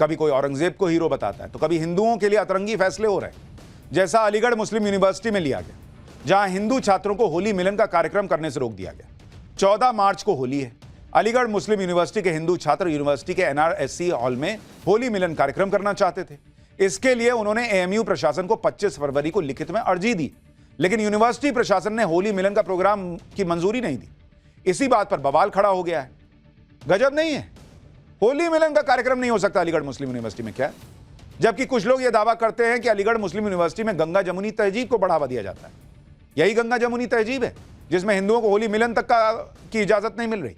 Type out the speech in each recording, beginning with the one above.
कभी कोई औरंगजेब को हीरो बताता है, तो कभी हिंदुओं के लिए अतरंगी फैसले हो रहे हैं, जैसा अलीगढ़ मुस्लिम यूनिवर्सिटी में लिया गया, जहां हिंदू छात्रों को होली मिलन का कार्यक्रम करने से रोक दिया गया। 14 मार्च को होली है। अलीगढ़ मुस्लिम यूनिवर्सिटी के हिंदू छात्र यूनिवर्सिटी के NRSC हॉल में होली मिलन कार्यक्रम करना चाहते थे। इसके लिए उन्होंने AMU प्रशासन को 25 फरवरी को लिखित में अर्जी दी, लेकिन यूनिवर्सिटी प्रशासन ने होली मिलन का प्रोग्राम की मंजूरी नहीं दी। इसी बात पर बवाल खड़ा हो गया है। गजब नहीं है? होली मिलन का कार्यक्रम नहीं हो सकता अलीगढ़ मुस्लिम यूनिवर्सिटी में क्या? जबकि कुछ लोग यह दावा करते हैं कि अलीगढ़ मुस्लिम यूनिवर्सिटी में गंगा जमुनी तहजीब को बढ़ावा दिया जाता है। यही गंगा जमुनी तहजीब है जिसमें हिंदुओं को होली मिलन तक की इजाजत नहीं मिल रही।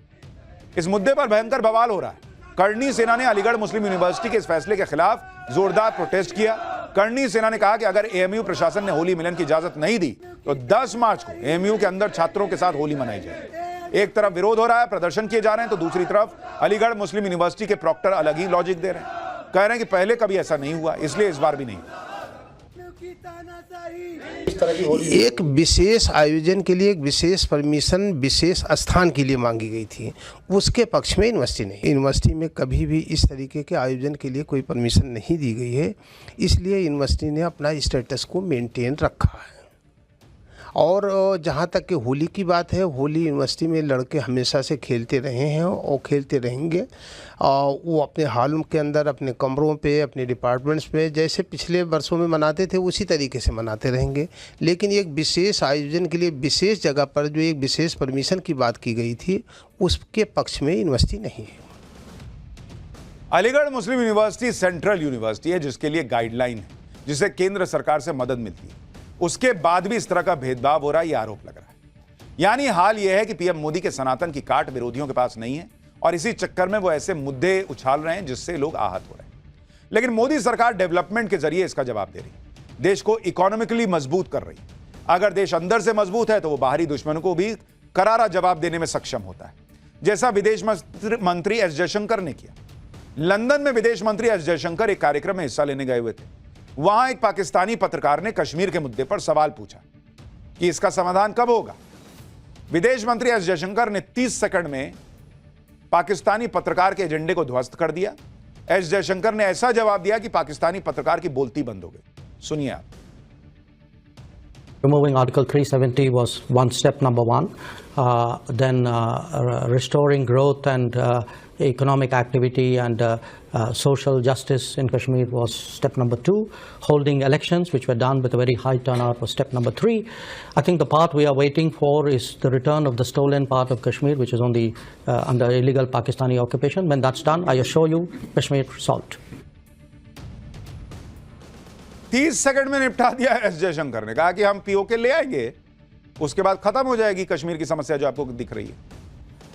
इस मुद्दे पर भयंकर बवाल हो रहा है। करणी सेना ने अलीगढ़ मुस्लिम यूनिवर्सिटी के इस फैसले के खिलाफ जोरदार प्रोटेस्ट किया। करणी सेना ने कहा कि अगर AMU प्रशासन ने होली मिलन की इजाजत नहीं दी तो 10 मार्च को AMU के अंदर छात्रों के साथ होली मनाई जाए। एक तरफ विरोध हो रहा है, प्रदर्शन किए जा रहे हैं, तो दूसरी तरफ अलीगढ़ मुस्लिम यूनिवर्सिटी के प्रॉक्टर अलग ही लॉजिक दे रहे हैं। कह रहे हैं कि पहले कभी ऐसा नहीं हुआ, इसलिए इस बार भी नहीं। एक विशेष आयोजन के लिए एक विशेष परमिशन विशेष स्थान के लिए मांगी गई थी, उसके पक्ष में यूनिवर्सिटी में कभी भी इस तरीके के आयोजन के लिए कोई परमिशन नहीं दी गई है। इसलिए यूनिवर्सिटी ने अपना स्टेटस को मेंटेन रखा है। और जहाँ तक कि होली की बात है, होली यूनिवर्सिटी में लड़के हमेशा से खेलते रहे हैं और खेलते रहेंगे। वो अपने हॉल के अंदर, अपने कमरों पे, अपने डिपार्टमेंट्स में जैसे पिछले वर्षों में मनाते थे उसी तरीके से मनाते रहेंगे। लेकिन एक विशेष आयोजन के लिए विशेष जगह पर जो एक विशेष परमिशन की बात की गई थी, उसके पक्ष में यूनिवर्सिटी नहीं है। अलीगढ़ मुस्लिम यूनिवर्सिटी सेंट्रल यूनिवर्सिटी है जिसके लिए गाइडलाइन है, जिसे केंद्र सरकार से मदद मिलती है। उसके बाद भी इस तरह का भेदभाव हो रहा है, यह आरोप लग रहा है। यानी हाल यह है कि PM मोदी के सनातन की काट विरोधियों के पास नहीं है और इसी चक्कर में वो ऐसे मुद्दे उछाल रहे हैं जिससे लोग आहत हो रहे हैं। लेकिन मोदी सरकार डेवलपमेंट के जरिए इसका जवाब दे रही है, देश को इकोनॉमिकली मजबूत कर रही है। अगर देश अंदर से मजबूत है तो वो बाहरी दुश्मनों को भी करारा जवाब देने में सक्षम होता है, जैसा विदेश मंत्री S जयशंकर ने किया। लंदन में विदेश मंत्री S जयशंकर एक कार्यक्रम में हिस्सा लेने गए हुए थे। वहां एक पाकिस्तानी पत्रकार ने कश्मीर के मुद्दे पर सवाल पूछा कि इसका समाधान कब होगा। विदेश मंत्री S जयशंकर ने 30 सेकंड में पाकिस्तानी पत्रकार के एजेंडे को ध्वस्त कर दिया। S जयशंकर ने ऐसा जवाब दिया कि पाकिस्तानी पत्रकार की बोलती बंद हो गई। सुनिए आप। Removing Article 370 was one step number one. Then restoring growth and economic activity and social justice in Kashmir was step number two. Holding elections, which were done with a very high turnout, was step number three. I think the part we are waiting for is the return of the stolen part of Kashmir, which is on the under illegal Pakistani occupation. When that's done, I assure you, Kashmir solved. 30 second में निपटा दिया S Jaishankar ने। कहा कि हम POK ले आएंगे, उसके बाद खत्म हो जाएगी कश्मीर की समस्या जो आपको दिख रही है।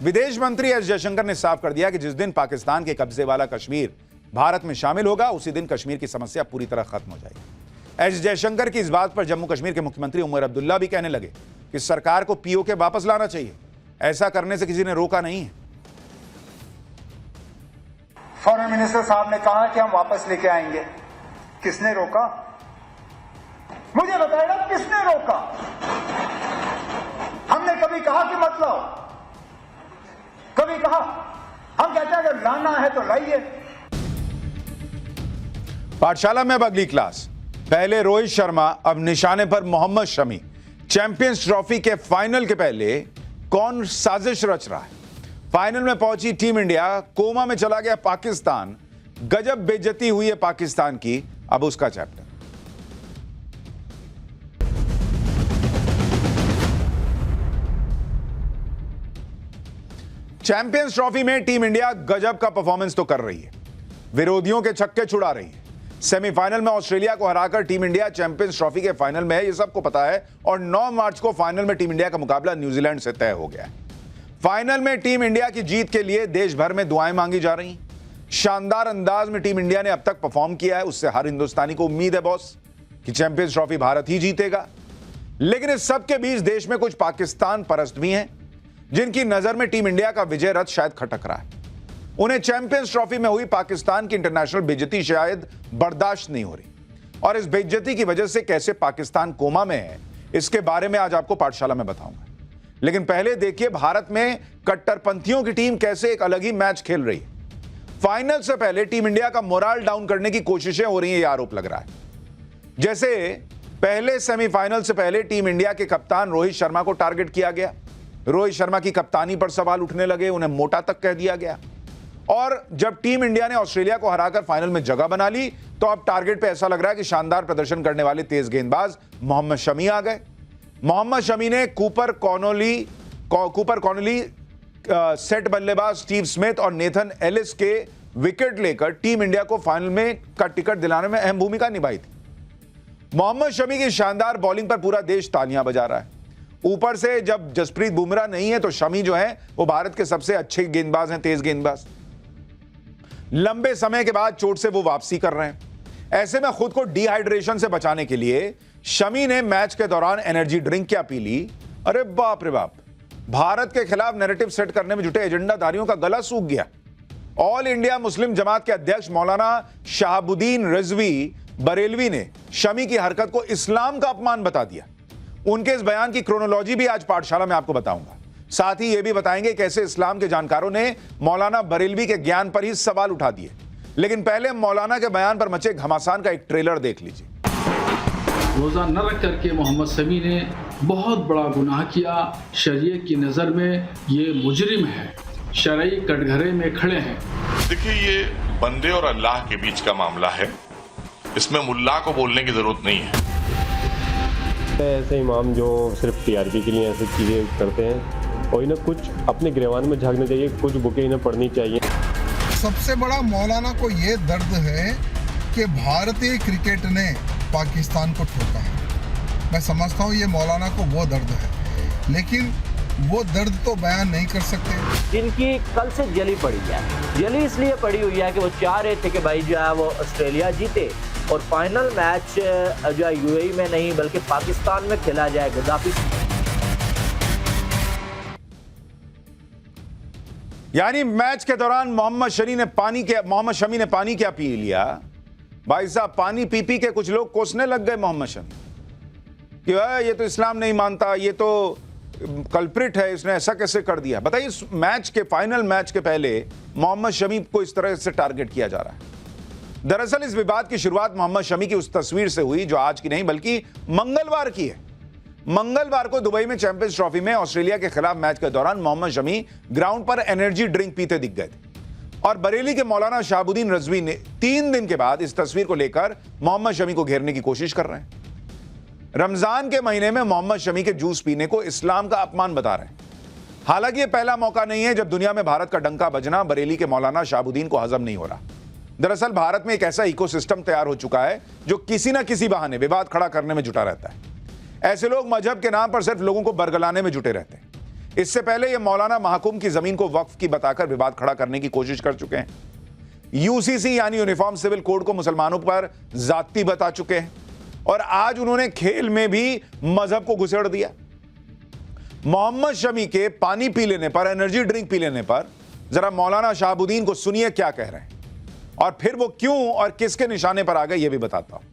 विदेश मंत्री S जयशंकर ने साफ कर दिया कि जिस दिन पाकिस्तान के कब्जे वाला कश्मीर भारत में शामिल होगा, उसी दिन कश्मीर की समस्या पूरी तरह खत्म हो जाएगी। S जयशंकर की इस बात पर जम्मू कश्मीर के मुख्यमंत्री उमर अब्दुल्ला भी कहने लगे कि सरकार को POK वापस लाना चाहिए। ऐसा करने से किसी ने रोका नहीं है। फॉरेन मिनिस्टर साहब ने कहा कि हम वापस लेके आएंगे। किसने रोका? मुझे बताएगा किसने रोका? हमने कभी कहा कि मत लाओ? कभी कहा? हम कहते हैं अगर लाना है तो लाइए। पाठशाला में अब अगली क्लास। पहले रोहित शर्मा, अब निशाने पर मोहम्मद शमी। चैंपियंस ट्रॉफी के फाइनल के पहले कौन साजिश रच रहा है? फाइनल में पहुंची टीम इंडिया, कोमा में चला गया पाकिस्तान। गजब बेइज्जती हुई है पाकिस्तान की। अब उसका चैप्टर। चैंपियंस ट्रॉफी में टीम इंडिया गजब का परफॉर्मेंस तो कर रही है, विरोधियों के छक्के छुड़ा रही है। सेमीफाइनल में ऑस्ट्रेलिया को हराकर टीम इंडिया चैंपियंस ट्रॉफी के फाइनल में है, ये सबको पता है। और 9 मार्च को फाइनल में टीम इंडिया का मुकाबला न्यूजीलैंड से तय हो गया है। फाइनल में टीम इंडिया की जीत के लिए देश भर में दुआएं मांगी जा रही। शानदार अंदाज में टीम इंडिया ने अब तक परफॉर्म किया है, उससे हर हिंदुस्तानी को उम्मीद है बॉस कि चैंपियंस ट्रॉफी भारत ही जीतेगा। लेकिन इस सबके बीच देश में कुछ पाकिस्तान परस्त भी हैं जिनकी नजर में टीम इंडिया का विजय रथ शायद खटक रहा है। उन्हें चैंपियंस ट्रॉफी में हुई पाकिस्तान की इंटरनेशनल बेइज्जती शायद बर्दाश्त नहीं हो रही, और इस बेइज्जती की वजह से कैसे पाकिस्तान कोमा में है, इसके बारे में आज आपको पाठशाला में बताऊंगा। लेकिन पहले देखिए भारत में कट्टरपंथियों की टीम कैसे एक अलग ही मैच खेल रही है। फाइनल से पहले टीम इंडिया का मोराल डाउन करने की कोशिशें हो रही हैं, यह आरोप लग रहा है। जैसे पहले सेमीफाइनल से पहले टीम इंडिया के कप्तान रोहित शर्मा को टारगेट किया गया, रोहित शर्मा की कप्तानी पर सवाल उठने लगे, उन्हें मोटा तक कह दिया गया। और जब टीम इंडिया ने ऑस्ट्रेलिया को हराकर फाइनल में जगह बना ली तो अब टारगेट पे ऐसा लग रहा है कि शानदार प्रदर्शन करने वाले तेज गेंदबाज मोहम्मद शमी आ गए। मोहम्मद शमी ने कूपर कॉनोली सेट बल्लेबाज स्टीव स्मिथ और नेथन एलिस के विकेट लेकर टीम इंडिया को फाइनल में का टिकट दिलाने में अहम भूमिका निभाई थी। मोहम्मद शमी की शानदार बॉलिंग पर पूरा देश तालियां बजा रहा है। ऊपर से जब जसप्रीत बुमराह नहीं है तो शमी जो है वो भारत के सबसे अच्छे गेंदबाज हैं, तेज गेंदबाज। लंबे समय के बाद चोट से वो वापसी कर रहे हैं। ऐसे में खुद को डिहाइड्रेशन से बचाने के लिए शमी ने मैच के दौरान एनर्जी ड्रिंक क्या पी ली। अरे बाप रे बाप, भारत के खिलाफ नैरेटिव सेट करने में जुटे एजेंडाधारियों का गला सूख गया। ऑल इंडिया मुस्लिम जमात के अध्यक्ष मौलाना शहाबुद्दीन रिजवी बरेलवी ने शमी की हरकत को इस्लाम का अपमान बता दिया। उनके इस बयान की क्रोनोलॉजी भी आज पाठशाला में आपको बताऊंगा। साथ ही यह भी बताएंगे कैसे इस्लाम के जानकारों ने मौलाना बरेलवी के ज्ञान पर ही सवाल उठा दिए। लेकिन पहले मौलाना के बयान पर मचे घमासान का एक ट्रेलर देख लीजिए। रोज़ा न रख करके मोहम्मद शमी ने बहुत बड़ा गुनाह किया। शरीयत की नज़र में ये मुजरिम है, शरई कटघरे में खड़े हैं। देखिए, ये बंदे और अल्लाह के बीच का मामला है, इसमें मुल्ला को बोलने की जरूरत नहीं है। ऐसे इमाम जो सिर्फ टीआरपी के लिए ऐसी चीज़ें करते हैं और इन्हें कुछ अपने गिरवान में झांकना चाहिए, कुछ बुकें इन्हें पढ़नी चाहिए। सबसे बड़ा मौलाना को ये दर्द है कि भारतीय क्रिकेट ने पाकिस्तान को ठोका है। मैं समझता हूँ ये मौलाना को वो दर्द है, लेकिन वो दर्द तो बयान नहीं कर सकते। जिनकी कल से जली पड़ी है, जली इसलिए पड़ी हुई है कि वो चाह रहे थे कि भाई जो है वो ऑस्ट्रेलिया जीते और फाइनल मैच जो है यूएई में नहीं बल्कि पाकिस्तान में खेला जाए। गद्दाफी यानी मैच के दौरान मोहम्मद शमी ने पानी क्या पी लिया। भाई साहब, पानी पी पी के कुछ लोग कोसने लग गए मोहम्मद शमी कि ये तो इस्लाम नहीं मानता, ये तो कल्प्रिट है, इसने ऐसा कैसे कर दिया। बताइए, इस मैच के फाइनल मैच के पहले मोहम्मद शमी को इस तरह से टारगेट किया जा रहा है। दरअसल इस विवाद की शुरुआत मोहम्मद शमी की उस तस्वीर से हुई जो आज की नहीं बल्कि मंगलवार की है। मंगलवार को दुबई में चैंपियंस ट्रॉफी में ऑस्ट्रेलिया के खिलाफ मैच के दौरान मोहम्मद शमी ग्राउंड पर एनर्जी ड्रिंक पीते दिख गए थे और बरेली के मौलाना शहाबुद्दीन रिजवी ने 3 दिन के बाद इस तस्वीर को लेकर मोहम्मद शमी को घेरने की कोशिश कर रहे हैं। रमजान के महीने में मोहम्मद शमी के जूस पीने को इस्लाम का अपमान बता रहे हैं। हालांकि यह पहला मौका नहीं है जब दुनिया में भारत का डंका बजना बरेली के मौलाना शहाबुद्दीन को हजम नहीं हो रहा। दरअसल भारत में एक ऐसा इकोसिस्टम तैयार हो चुका है जो किसी न किसी बहाने विवाद खड़ा करने में जुटा रहता है। ऐसे लोग मजहब के नाम पर सिर्फ लोगों को बरगलाने में जुटे रहते हैं। इससे पहले ये मौलाना महकुम की जमीन को वक्फ की बताकर विवाद खड़ा करने की कोशिश कर चुके हैं। यूसीसी यानी यूनिफॉर्म सिविल कोड को मुसलमानों पर जाती बता चुके हैं और आज उन्होंने खेल में भी मजहब को घुसेड़ दिया। मोहम्मद शमी के पानी पी लेने पर, एनर्जी ड्रिंक पी लेने पर जरा मौलाना शहाबुद्दीन को सुनिए क्या कह रहे हैं और फिर वो क्यों और किसके निशाने पर आ गए ये भी बताता हूं।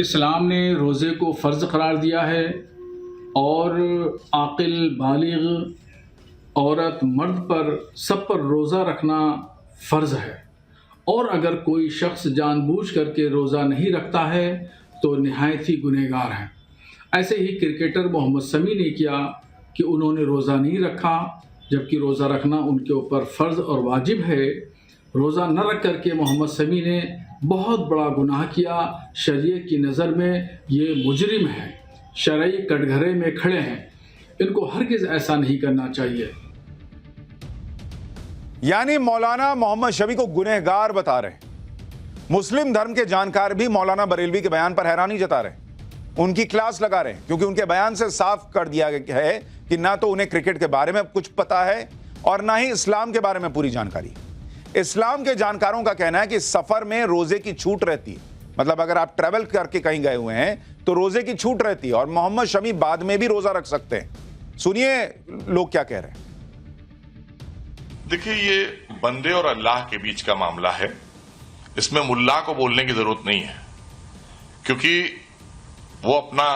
इस्लाम ने रोज़े को फ़र्ज करार दिया है और आकिल बालिग औरत मर्द पर सब पर रोज़ा रखना फ़र्ज़ है और अगर कोई शख्स जानबूझ करके रोज़ा नहीं रखता है तो निहायत ही गुनहगार है। ऐसे ही क्रिकेटर मोहम्मद शमी ने किया कि उन्होंने रोज़ा नहीं रखा जबकि रोज़ा रखना उनके ऊपर फ़र्ज़ और वाजिब है। रोज़ा न रख करके मोहम्मद शमी ने बहुत बड़ा गुनाह किया। शरीयत की नज़र में ये मुजरिम है, शरई कटघरे में खड़े हैं। इनको हरगिज़ ऐसा नहीं करना चाहिए। यानी मौलाना मोहम्मद शमी को गुनहगार बता रहे हैं। मुस्लिम धर्म के जानकार भी मौलाना बरेलवी के बयान पर हैरानी जता रहे हैं, उनकी क्लास लगा रहे हैं क्योंकि उनके बयान से साफ कर दिया गया है कि ना तो उन्हें क्रिकेट के बारे में कुछ पता है और ना ही इस्लाम के बारे में पूरी जानकारी। इस्लाम के जानकारों का कहना है कि सफर में रोजे की छूट रहती है, मतलब अगर आप ट्रैवल करके कहीं गए हुए हैं तो रोजे की छूट रहती है और मोहम्मद शमी बाद में भी रोजा रख सकते हैं। सुनिए लोग क्या कह रहे हैं। देखिए, ये बंदे और अल्लाह के बीच का मामला है, इसमें मुल्ला को बोलने की जरूरत नहीं है क्योंकि वो अपना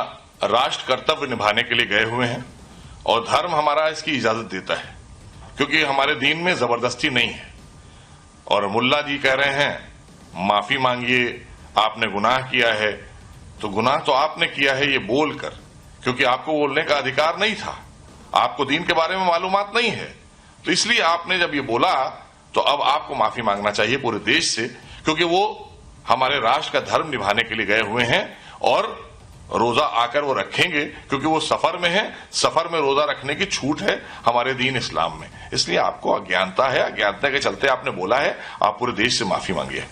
राष्ट्र कर्तव्य निभाने के लिए गए हुए हैं और धर्म हमारा इसकी इजाजत देता है। क्योंकि हमारे दीन में जबरदस्ती नहीं है। और मुल्ला जी कह रहे हैं माफी मांगिए, आपने गुनाह किया है, तो गुनाह तो आपने किया है ये बोलकर, क्योंकि आपको बोलने का अधिकार नहीं था, आपको दीन के बारे में मालूमात नहीं है, तो इसलिए आपने जब ये बोला तो अब आपको माफी मांगना चाहिए पूरे देश से, क्योंकि वो हमारे राष्ट्र का धर्म निभाने के लिए गए हुए हैं और रोजा आकर वो रखेंगे, क्योंकि वो सफर में है, सफर में रोजा रखने की छूट है हमारे दीन इस्लाम में। इसलिए आपको अज्ञानता है, अज्ञानता के चलते आपने बोला है, आप पूरे देश से माफी मांगिए।